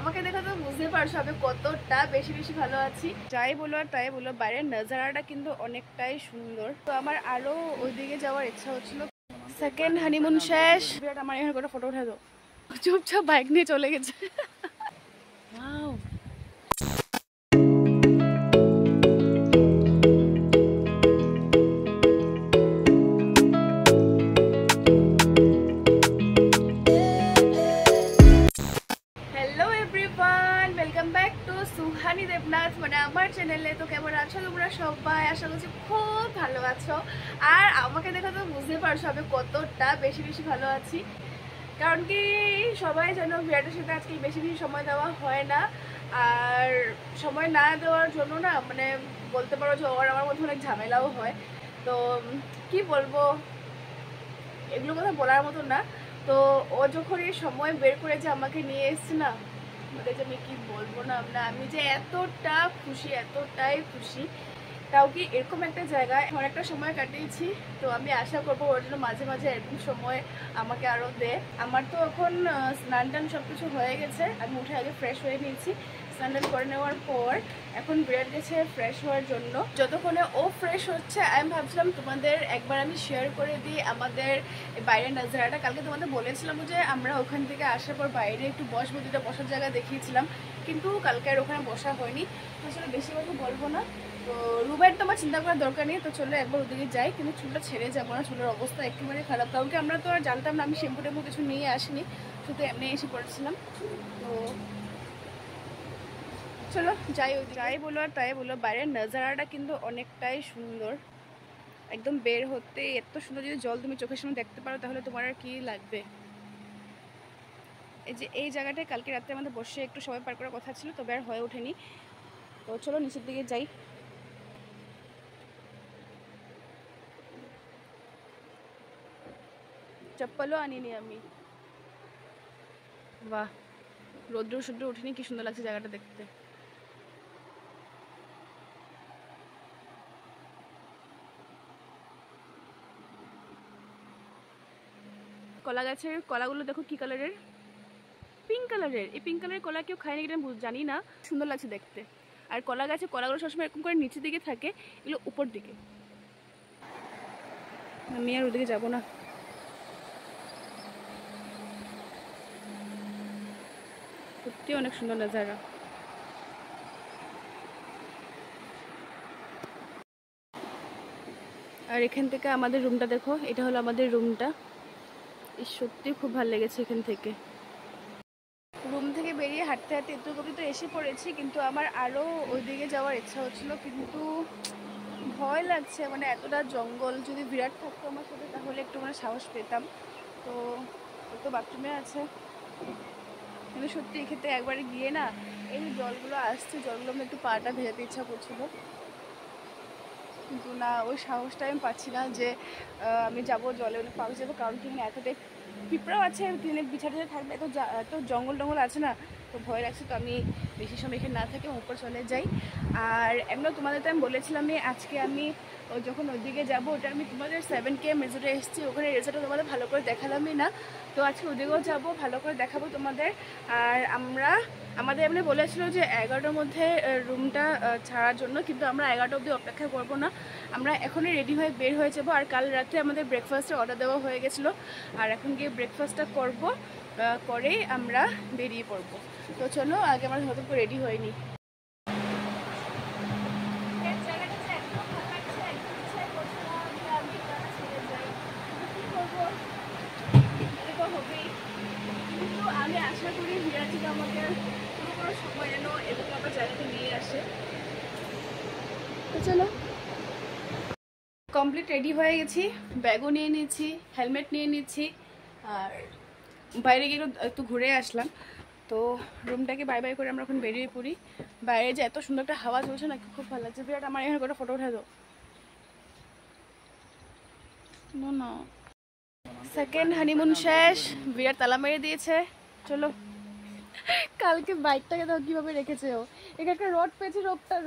আমাকে দেখে তো বুঝতে পারছো আমি কতটা বেশি বেশি ভালো আছি। যাই বলো আর তাই বলো, বাইরের নজারাটা কিন্তু অনেকটাই সুন্দর। তো আমার আরো ওইদিকে যাওয়ার ইচ্ছা হচ্ছিল। সেকেন্ড হানিমুন শেষ। বিরাট আমার এখানে করে ফটো উঠে দাও। চুপচাপ বাইক নিয়ে চলে গেছে। ওয়াও। वेलकम बैक टू सुहानी देवनाथ মানে আমার চ্যানেলে। তো কেমন আছো তোমরা সবাই? আশা করছি খুব ভালো আছো। আর আমাকে দেখে তো বুঝতে পারছো আমি কতটা বেশি বেশি ভালো আছি। কারণ কি সবাই জানো বিরাটের সাথে আজকাল বেশি বেশি সময় দেওয়া হয় না। আর সময় না দেওয়ার জন্য না মানে বলতে পারো যে ওর আমার মধ্যে অনেক ঝামেলাও হয়। তো কি বলবো, এগুলো কথা বলার মতো না। তো ও যখন এই সময় বের করে যে আমাকে নিয়ে এসছে না, মানে যে আমি কি বলবো না, আমি যে এতটা খুশি, এতটাই খুশি। তাও কি এরকম একটা জায়গায় অনেকটা সময় কাটিয়েছি। তো আমি আশা করবো ওর জন্য মাঝে মাঝে এরকম সময় আমাকে আরও দে। আমার তো এখন স্নান টান সব কিছু হয়ে গেছে। আমি উঠে আগে ফ্রেশ হয়ে নিয়েছি। স্নান টান করে নেওয়ার পর এখন বিরাট গেছে ফ্রেশ হওয়ার জন্য। যতক্ষণে ও ফ্রেশ হচ্ছে আমি ভাবছিলাম তোমাদের একবার আমি শেয়ার করে দিই আমাদের বাইরের নজারাটা। কালকে তোমাদের বলেছিলাম যে আমরা ওখান থেকে আসার পর বাইরে একটু বসবো, দুটো বসার জায়গা দেখিয়েছিলাম, কিন্তু কালকে আর ওখানে বসা হয়নি। তো আসলে বেশি কথা বলবো না। তো রুমের তো আমার চিন্তা করার দরকার নেই। তো চলো একবার ওদিকে যাই, কিন্তু চুলটা ছেড়ে যাবো না, চুলের অবস্থা একেবারে খারাপ। কাউকে আমরা তো আর জানতাম না, আমি শ্যাম্পু টেম্পু কিছু নিয়ে আসিনি, শুধু এমনি এসে পড়েছিলাম। তো চলো যাই। যাই বলো আর তাই বলো, বাইরের নজারাটা কিন্তু অনেকটাই সুন্দর। একদম বের হতে এত সুন্দর, যদি জল তুমি চোখের সামনে দেখতে পারো তাহলে তোমার আর কি লাগবে। এই যে এই জায়গাটায় কালকে রাতে আমাদের বসে একটু সময় পার করার কথা ছিল, তবে আর হয়ে ওঠেনি। তো চলো নিচের দিকে যাই। চপ্পলও আনিনি আমি। বাহ, রৌদ্র সূর্য উঠেনি, কি সুন্দর লাগছে জায়গাটা দেখতে। কলা গাছের কলাগুলো দেখো কি কালারের, পিঙ্ক কালারের। এই পিঙ্ক কালারের কলা কেউ খায় নাকি আমি জানি না, সুন্দর লাগছে দেখতে। আর কলা গাছে কলাগুলো সবসময় এরকম করে নিচের দিকে থাকে, এগুলো উপর দিকে। আমি আর ওদিকে যাবো না। সত্যি অনেক সুন্দর নজারা। আর এখান থেকে আমাদের রুমটা দেখো, এটা হলো আমাদের রুমটা। সত্যি খুব ভালো লেগেছে এখান থেকে। রুম থেকে বেরিয়ে হাঁটতে হাঁটতে এত অবধি তো এসে পড়েছি, কিন্তু আমার আরও ওইদিকে যাওয়ার ইচ্ছা হচ্ছিল, কিন্তু ভয় লাগছে। মানে এতটা জঙ্গল, যদি বিরাট থাকতো আমার সাথে তাহলে একটু মানে সাহস পেতাম। তো ও তো বাথরুমে আছে। কিন্তু সত্যি এক্ষেত্রে একবারে গিয়ে না এই জলগুলো আসছে, জলগুলো আমি একটু পাটা ভেজাতে ইচ্ছা করছিল, কিন্তু না ওই সাহসটা আমি পাচ্ছি না যে আমি যাবো জলে অনেক পাবে যাবো। কারণ কি এতটাই পিঁপড়াও আছে, বিছাতে থাকবে, এত জঙ্গল টঙ্গল আছে না, তো ভয় লাগছে। তো আমি বেশি সময় এখানে না থেকে উপর চলে যাই। আর এমনিও তোমাদের তো আমি বলেছিলাম আজকে আমি যখন ওইদিকে যাবো, ওটা আমি তোমাদের 7KM রিসোর্টে এসেছি, ওখানে রিসোর্টে তোমাদের ভালো করে দেখালামই না। তো আজকে ওদিকেও যাবো, ভালো করে দেখাবো তোমাদের। আর আমাদের এমনি বলেছিল যে 11টার মধ্যে রুমটা ছাড়ার জন্য, কিন্তু আমরা 11টা অবধি অপেক্ষা করবো না, আমরা এখনই রেডি হয়ে বের হয়ে যাবো। আর কাল রাতে আমাদের ব্রেকফাস্টের অর্ডার দেওয়া হয়ে গেছিলো, আর এখন গিয়ে ব্রেকফাস্টটা করবো, করেই আমরা বেরিয়ে পড়বো। তো চলো আগে আমরা হয়তো রেডি হয়নি। আমি আশা করি বিরাট থেকে আমাকে কোনো সময় যেন এরকম একটা জায়গাতে নিয়ে আসে। তো চলো কমপ্লিট রেডি হয়ে গেছি, ব্যাগও নিয়ে নিয়েছি, হেলমেট নিয়ে নিচ্ছি, আর বাইরে গিয়ে একটু ঘুরে আসলাম। তো রুমটাকে বাই বাই করে আমরা এখন বেরিয়ে পড়ি। বাইরে যে এত সুন্দর একটা হাওয়া চলছে না, খুব ভালো লাগছে। বিরাট আমার এখানে করে ফটো উঠে দাও না। সেকেন্ড হানিমুন শেষ, বিরাট তালা মেরে দিয়েছে। চলো, কালকে বাইকটাকে দাও কিভাবে রেখেছে ও। এখানে একটা রড পেয়েছে,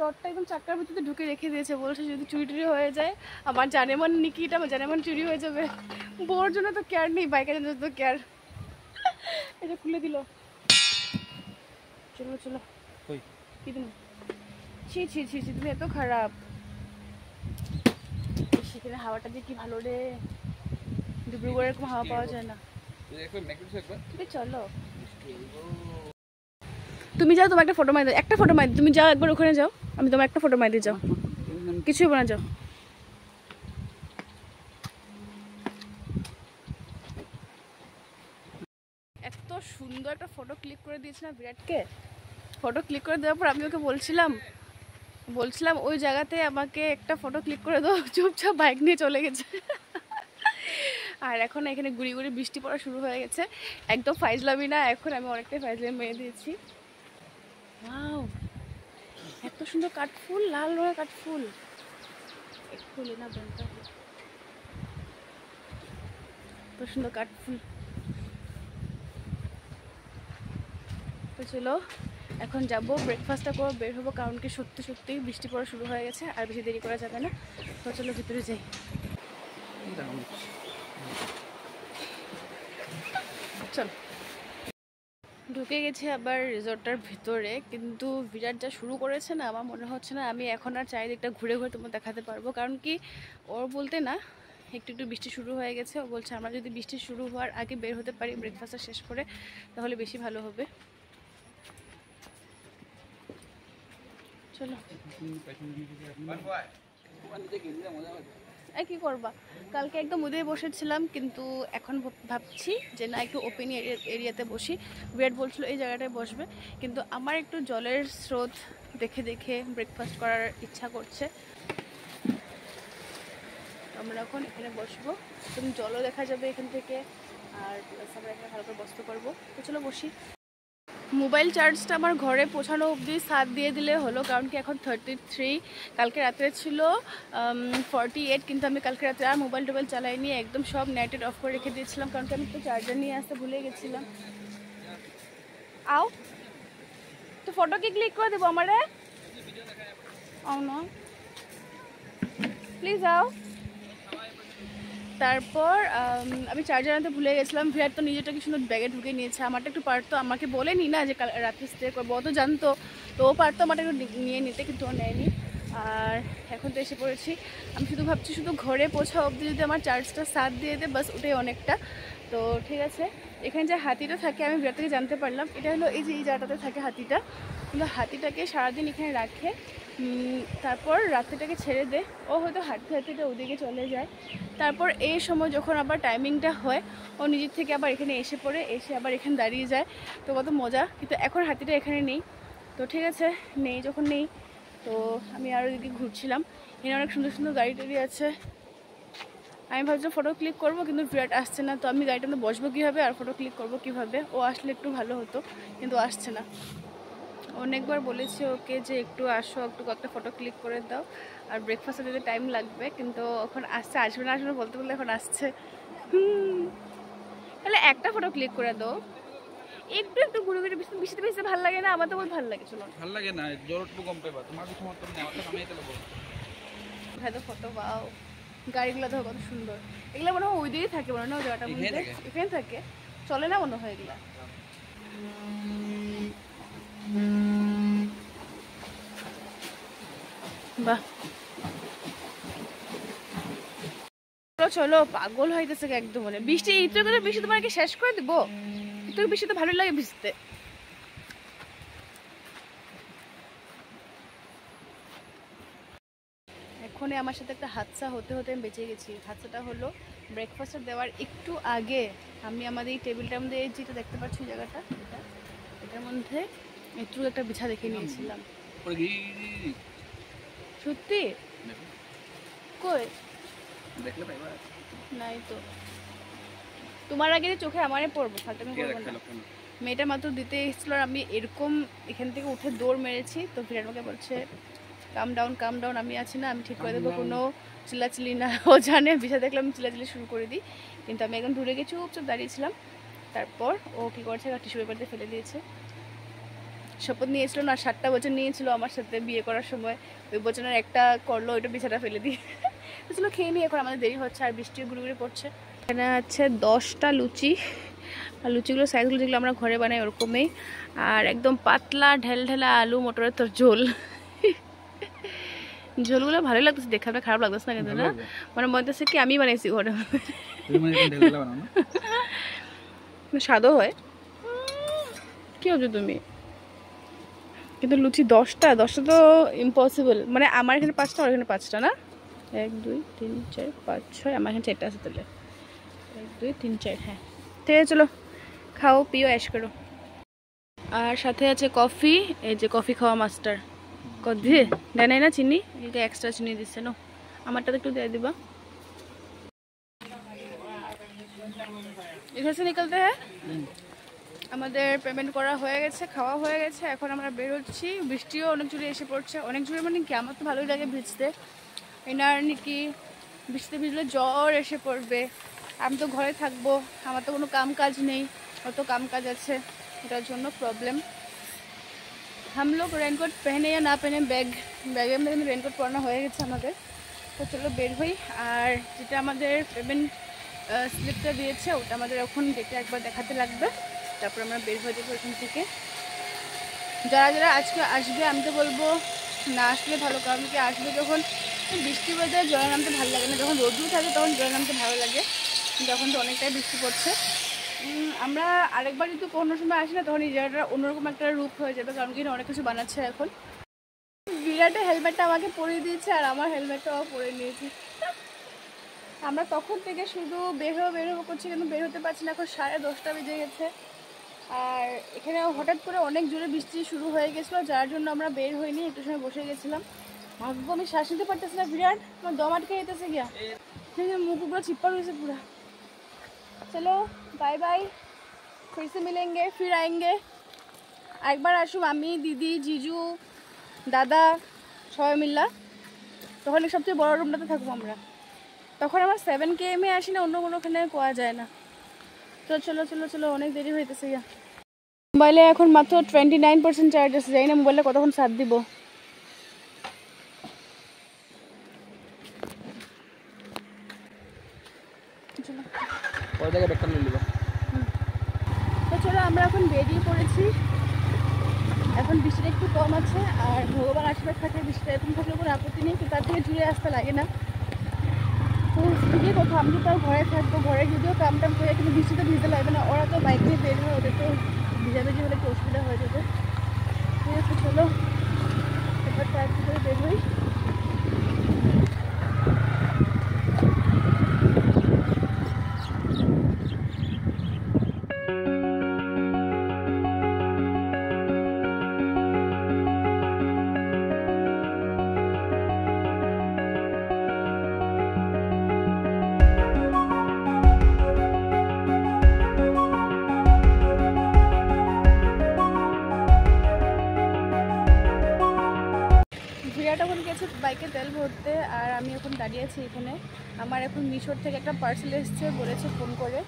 রডটা একদম চাক্কার ভিতরে ঢুকে রেখে দিয়েছে, বলছে যদি চুরি টুরি হয়ে যায়, আমার জানেমান নিকিটা আমার জানেমান চুরি হয়ে যাবে। বোর জন্য তো কেয়ার নেই, বাইকের জন্য তো কেয়ার। এটা খুলে দিল। চলো চলো। কই কি তুমি? ছি ছি ছি ছি, তুমি এত খারাপ। সেখানে হাওয়াটা দিয়ে কি ভালো রে, ডিব্রুগড়ে এরকম হাওয়া পাওয়া যায় না। তুমি চলো, তুমি যাও, তোমার একটা ফটো মারি দাও, একটা ফটো মারি, তুমি যাও একবার ওখানে যাও, আমি তোমার একটা ফটো মারি দিয়ে যাও, কিছুই বলে যাও। এত সুন্দর একটা ফটো ক্লিক করে দিয়েছিলাম বিরাটকে। ফটো ক্লিক করে দেওয়ার পর আমি ওকে বলছিলাম ওই জায়গাতে আমাকে একটা ফটো ক্লিক করে দাও, চুপচাপ বাইক নিয়ে চলে গেছে। আর এখন এখানে গুড়ি গুড়ি বৃষ্টি পড়া শুরু হয়ে গেছে। একদম ফাইজলামি না, এখন আমি অনেকটাই ফাইজলামি মেরে দিয়েছি। ওয়াও, এত সুন্দর কাঠফুল, লাল রঙের কাঠফুল। একটু লেনা বনটা, এত সুন্দর কাঠফুল। তো চলো এখন যাবো, ব্রেকফাস্টটা করবো, বের হবো, কারণ কি সত্যি সত্যি বৃষ্টি পড়া শুরু হয়ে গেছে, আর বেশি দেরি করা যাবে না। তো চলো ভিতরে যাই। চল, ঢুকে গেছি আবার রিসর্টটার ভিতরে, কিন্তু বিরাট যা শুরু করেছে না, আমার মনে হচ্ছে না আমি এখন আর চারিদিকটা ঘুরে ঘুরে তোমার দেখাতে পারবো। কারণ কি ওর বলতে না, একটু একটু বৃষ্টি শুরু হয়ে গেছে। ও বলছে আমরা যদি বৃষ্টি শুরু হওয়ার আগে বের হতে পারি ব্রেকফাস্টটা শেষ করে, তাহলে বেশি ভালো হবে। চলো, কি করবা, কালকে একদম উদয় বসেছিলাম, কিন্তু এখন ভাবছি যে না একটু ওপেন এরিয়াতে বসি। বিরাট বলছিল এই জায়গাটায় বসবে, কিন্তু আমার একটু জলের স্রোত দেখে দেখে ব্রেকফাস্ট করার ইচ্ছা করছে। আমরা এখন এখানে বসবো, তুমি জলও দেখা যাবে এখান থেকে, আর আমরা এখানে ভালো করে বসতে পারবো। তো চলো বসি। মোবাইল চার্জটা আমার ঘরে পৌঁছানো অবধি 7 দিয়ে দিলে হলো, কারণ কি এখন 33, কালকে রাত্রে ছিল 48, কিন্তু আমি কালকে রাত্রে আর মোবাইল টোবাইল চালাইনি, একদম সব নেটেড অফ করে রেখে দিয়েছিলাম, কারণ কি আমি তো চার্জার নিয়ে আসতে ভুলে গেছিলাম। আও তো ফটো কি ক্লিক করে দেবো আমারে? আও না প্লিজ আও। তারপর আমি চার্জার আনতে ভুলে গেছিলাম। বিরাট তো নিজেটা কি সুন্দর ব্যাগে ঢুকে নিয়েছে, আমারটা একটু পারতো, আমাকে বলেনি না যে রাত্রে স্টে করবো, ও তো জানতো, তো ও পারতো আমারটা একটু নিয়ে নিতে, কিন্তু ও নেয়নি। আর এখন তো এসে পড়েছি, আমি শুধু ভাবছি শুধু ঘরে পৌঁছা অবধি যদি আমার চার্জটা 7 দিয়ে দেয় বাস, ওটাই অনেকটা। তো ঠিক আছে, এখানে যে হাতিটা থাকে আমি বিরাট থেকে জানতে পারলাম, এটা হলো এই যে এই জায়গাটাতে থাকে হাতিটা, কিন্তু হাতিটাকে সারাদিন এখানে রাখে, তারপর রাত্রিটাকে ছেড়ে দে, ও হয়তো হাঁটতে হাঁটতে ওদিকে চলে যায়। তারপর এই সময় যখন আবার টাইমিংটা হয়, ও নিজের থেকে আবার এখানে এসে পড়ে, এসে আবার এখানে দাঁড়িয়ে যায়। তো কত মজা, কিন্তু এখন হাতিটা এখানে নেই। তো ঠিক আছে, নেই যখন নেই, তো আমি আরও এদিকে ঘুরছিলাম। এখানে অনেক সুন্দর সুন্দর গাড়ি টাড়ি আছে। আমি ভাবছিলাম ফটো ক্লিক করবো, কিন্তু বিরাট আসছে না, তো আমি গাড়িটাতে বসবো কীভাবে আর ফটো ক্লিক করবো কীভাবে? ও আসলে একটু ভালো হতো, কিন্তু আসছে না। অনেকবার বলেছি ওকে যে একটু আসো, একটু কয়েকটা ফটো ক্লিক করে দাও, আর ব্রেকফাস্টে দিতে টাইম লাগবে, কিন্তু এখন আসছে, আসবে না আসবে বলতে বললে এখন আসছে। তাহলে একটা ফটো ক্লিক করে দাও, একটু একটু ঘুরে ঘুরে বৃষ্টিতে বেশি ভালো লাগে না? আমার তো বহুত ভালো লাগে। চলো, ভাল লাগে না, জ্বর একটু কম পাইবা, তোমার কিছু মত নেই, আমারটা নামিয়ে দেবো। হ্যাঁ তো ফটো পাও, গাড়িগুলো দেখো কত সুন্দর, এগুলো মনে হয় ওই দিকেই থাকে, মনে হয় জায়গাটা মধ্যে এখানে থাকে, চলে না মনে হয় এগুলা। বাহ, চলো, পাগল হইতেছে একদম, মানে বৃষ্টি ইচ্ছে করে বৃষ্টি তোমাকে শেষ করে দিব, তোর বৃষ্টি তো ভালো লাগে ভিজতে। এখন আমার সাথে একটা হাদসা হতে হতে আমি বেঁচে গেছি। হাদসাটা হলো ব্রেকফাস্টটা দেওয়ার একটু আগে আমি আমাদের এই টেবিলটার মধ্যে যেটা দেখতে পাচ্ছি জায়গাটা, এটার মধ্যে একটু একটা বিছা দেখে নিয়েছিলাম। সত্যি? কই দেখলে পাইবা? নাই তো, তোমার আগে চোখে আমারে পড়বো, ফালতামি করবো না। মেয়েটা মাত্র দিতে এসেছিল, আর আমি এরকম এখান থেকে উঠে দৌড় মেরেছি। তো বিরাট আমাকে বলছে কাম ডাউন, আমি আছি না, আমি ঠিক করে দেবো, কোনো চিল্লাচিল্লি না। ও জানে বিছা দেখলে আমি চিল্লাচিল্লি শুরু করে দিই, কিন্তু আমি একদম দূরে গেছি, চুপচাপ দাঁড়িয়েছিলাম। তারপর ও কী করছে, টিস্যু পেপার দিয়ে ফেলে দিয়েছে। শপথ নিয়েছিল না, 7টা বছর নিয়েছিল আমার সাথে বিয়ে করার সময়, ওই বছরের একটা করলো, ওইটা বিছাটা ফেলে দিয়ে। চলো খেয়ে নিই, এখন আমাদের দেরি হচ্ছে, আর বৃষ্টিও ঘুরে ঘুরে পড়ছে। এখানে আছে 10টা লুচি, আর লুচিগুলো সাইজগুলো যেগুলো আমরা ঘরে বানাই ওরকমই। আর একদম পাতলা ঢেলা আলু মটরের তোর ঝোল। ঝোলগুলো ভালোই লাগতেছে দেখে, আপনার খারাপ লাগতেছে না কিন্তু না? মানে মনে হচ্ছে কি আমি বানাইছি ঘরে, স্বাদও হয়। কি হচ্ছে তুমি? কিন্তু লুচি 10টা তো ইম্পসিবল। মানে আমার এখানে 5টা, আর এখানে 5টা না? 1 2 3 4 5 6, আমার এখানে 4টা আছে তাহলে। 1 2 3 4, হ্যাঁ। ঠিক আছে, চলো খাও পিও অ্যাশ করো। আর সাথে আছে কফি, এই যে কফি খাওয়া মাস্টার। দিয়ে দেয় নাই না চিনি, এটা এক্সট্রা চিনি দিচ্ছে না, আমারটা একটু দিয়ে দিবা। এখানে নিকলতে হ্যাঁ। আমাদের পেমেন্ট করা হয়ে গেছে, খাওয়া হয়ে গেছে, এখন আমরা বের হচ্ছি। বৃষ্টিও অনেক জোরে এসে পড়ছে, অনেক জোরে মানে কি, আমার তো ভালোই লাগে ভিজতে। এনার নাকি বৃষ্টিতে ভিজলে জ্বর এসে পড়বে। আমি তো ঘরে থাকবো, আমার তো কোনো কাম কাজ নেই, অত কাম কাজ আছে, এটার জন্য প্রবলেম। हम लोग रेनकोट पहने या ना पहने, ব্যাগের মধ্যে রেনকোট পরানো হয়ে গেছে আমাদের। তো চলো বের হই। আর যেটা আমাদের পেমেন্ট স্লিপটা দিয়েছে ওটা আমাদের এখন ডেটে একবার দেখাতে লাগবে, তারপর আমরা বের হয়ে যাবো এখান থেকে। যারা আজকে আসবে আমি তো বলবো না আসলে ভালো, কারণ কি আসবে যখন বৃষ্টি ওয়েদারে জলে নামতে ভালো লাগে না, যখন রোদ্রু থাকে তখন জলে নামতে ভালো লাগে, যখন তো অনেকটাই বৃষ্টি পড়ছে। আমরা আরেকবার যদি কোনো সময় আসি না তখন এই জায়গাটা অন্যরকম একটা রূপ হয়ে যাবে, কারণ কি অনেক কিছু বানাচ্ছে এখন। বিরাটের হেলমেটটা আমাকে পরিয়ে দিয়েছে আর আমার হেলমেটটাও পরে নিয়েছি। আমরা তখন থেকে শুধু বের হবো করছি, কিন্তু বের হতে পারছি না। এখন 10:30 বেজে গেছে, আর এখানে হঠাৎ করে অনেক জোরে বৃষ্টি শুরু হয়ে গেছিলো, যার জন্য আমরা বের হইনি, একটু সময় বসে গেছিলাম। ভাগ্য আমি শ্বাস নিতে পারতেছি না, বিরাট আমার দম আটকে যেতেছে গিয়া, মুখগুলো চিপ্পা রয়েছে পুরা। চলো বাই বাই, फिर से मिलेंगे, फिर आएंगे। একবার আসুম আমি, দিদি, জিজু, দাদা সবাই মিল্লা, তখন সবচেয়ে বড় রুমটাতে থাকবো আমরা। তখন আমার 7 km আসি না, অন্য কোনোখানে পাওয়া যায় না। তো চলো চলো চলো, অনেক দেরি হইতেছে গিয়া। মোবাইলে এখন মাত্র 29% চার্জ আছে, যাই না মোবাইলে কতক্ষণ সাথ দিব। তো চলো আমরা এখন বেরিয়ে পড়েছি। এখন বৃষ্টিটা একটু কম আছে, আর ভগবান আশীর্বাদ থাকে বৃষ্টিটা এরকম থাকলে কোনো আপত্তি নেই, কিন্তু তার থেকে জুড়ে আসতে লাগে না। তো ঠিকই কথা, আমি তো তাও ঘরে থাকবো, ঘরে যদিও কাম টাম করে, কিন্তু বৃষ্টিতে ভিজতে লাগবে না। ওরা তো বাইক নিয়ে বের হয়, ওদের তো ভিজাভিজি হলে একটু অসুবিধা হয়ে যাবে। ঠিক আছে চলো এবার তাড়াতাড়ি করে বের হই। এখন গেছে বাইকে তেল ভরতে, আর আমি এখন দাঁড়িয়ে আছি এখানে। আমার এখন মিশোর থেকে একটা পার্সেল এসছে, বলেছে ফোন করে,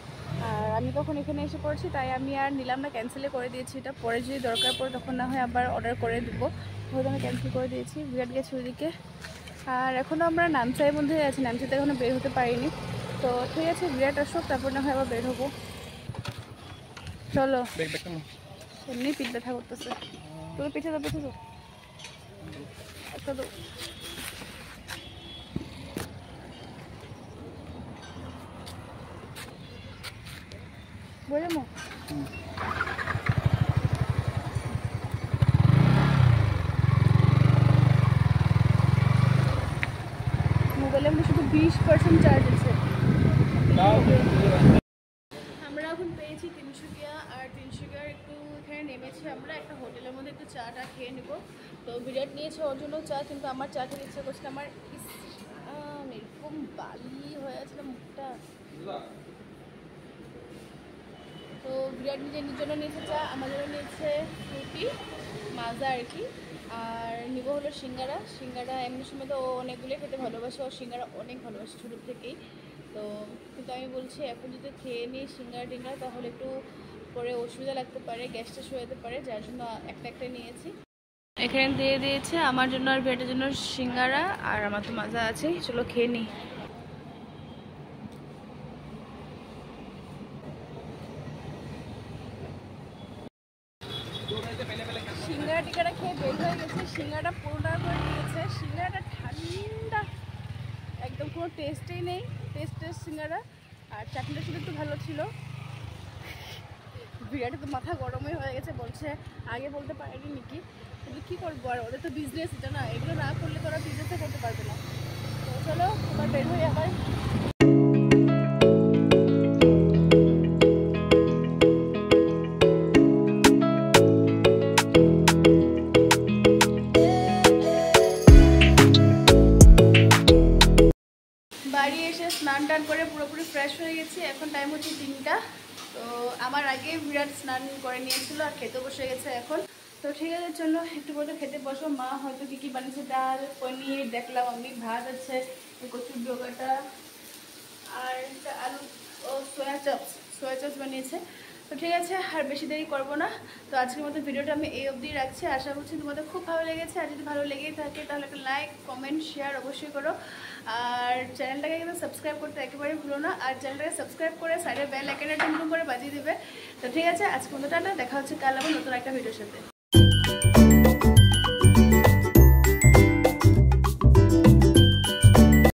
আর আমি তখন এখানে এসে পড়ছি, তাই আমি আর নিলাম না, ক্যান্সেলে করে দিয়েছি। এটা পরে যদি দরকার পড়ে তখন না হয় আবার অর্ডার করে দেবো, হয়তো আমি ক্যান্সেল করে দিয়েছি। বিরাট গেছি ওইদিকে, আর এখনও আমরা নামসাইয়ের মধ্যে আছি, নামসাইতে এখনও বের হতে পারিনি। তো ঠিক আছে, বিরাট আসুক, তারপর না হয় আবার বের হবো। চলো, এমনি পিঠ ব্যথা করতেছে, তুমি পিঠে তো পিঠে তো একটা তো। বুঝলাম মোবাইলের মধ্যে শুধু 20% চার্জ আছে। আমরা এখন পেয়েছি তিনসুকিয়া, আর তিনসুকিয়ার একটু এখানে নেমেছি আমরা একটা হোটেলের মধ্যে, একটু চাটা খেয়ে নেবো। তো বিরাট নিয়েছে ওর জন্য চা, কিন্তু আমার চা খেতে ইচ্ছা করছিল। আমার এরকম বালি হয়ে আছে মুখটা। তো বিরাট নিজের জন্য নিয়েছে চা, আমার জন্য নিয়েছে রুটি মাজা আর কি, আর নিব হলো সিঙ্গারা। এমনি সময় তো ও অনেকগুলো খেতে ভালোবাসে, ও সিঙ্গারা অনেক ভালোবাসে ছোটোর থেকেই। তো কিন্তু আমি বলছি এখন যদি খেয়ে নিই সিঙ্গারা তাহলে একটু পরে অসুবিধা লাগতে পারে, গ্যাসটা হয়ে যেতে পারে, যার জন্য একটা নিয়েছি। এখানে দিয়ে দিয়েছে আমার জন্য আর বিরাটের জন্য সিঙ্গারা, আর আমার তো মাজা আছে। চলো খেয়ে নিই। সিঙ্গাড়া টিকাটা খেয়ে বের হয়ে গেছে। সিঙ্গাড়াটা 15 টাকা করে নিয়েছে। সিঙ্গাড়াটা ঠান্ডা, একদম কোনো টেস্টেই নেই, টেস্ট সিঙ্গাড়া। আর চাটনিটা শুধু একটু ভালো ছিল। বিরাট তো মাথা গরমই হয়ে গেছে, বলছে আগে বলতে পারেনি নাকি, কিন্তু কী করবো আর, ওদের তো বিজনেস এটা না, এগুলো না করলে তো ওরা বিজনেসে করতে পারবে না। তো চলো এবার বের হয়ে আবার। বাড়ি এসে স্নান টান করে পুরোপুরি ফ্রেশ হয়ে গেছি। এখন টাইম হচ্ছে 3টা। তো আমার আগে বিরাট স্নান করে নিয়েছিল আর খেতে বসে গেছে এখন। তো ঠিক আছে, চলো একটু পরে খেতে বসো। মা হয়তো কী কী বানিয়েছে, ডাল, পনির দেখলাম আমি, ভাত আছে, কচুর ডোকাটা আর একটা আলু ও সোয়া চপস বানিয়েছে। তো ঠিক আছে, আর বেশি দেরি করবো না। তো আজকের মতো ভিডিওটা আমি এই অবধি রাখছি। আশা করছি তোমাদের খুব ভালো লেগেছে। আর যদি ভালো লেগেই থাকে তাহলে একটা লাইক, কমেন্ট, শেয়ার অবশ্যই করো। আর চ্যানেলটাকে কিন্তু সাবস্ক্রাইব করতে একেবারেই ভুলো না। আর চ্যানেলটাকে সাবস্ক্রাইব করে সাইডে বেল আইকনটা টুম করে বাজিয়ে দিবে। তো ঠিক আছে, আজকের মতো টাটা, দেখা হচ্ছে কাল আবার নতুন একটা ভিডিওর সাথে।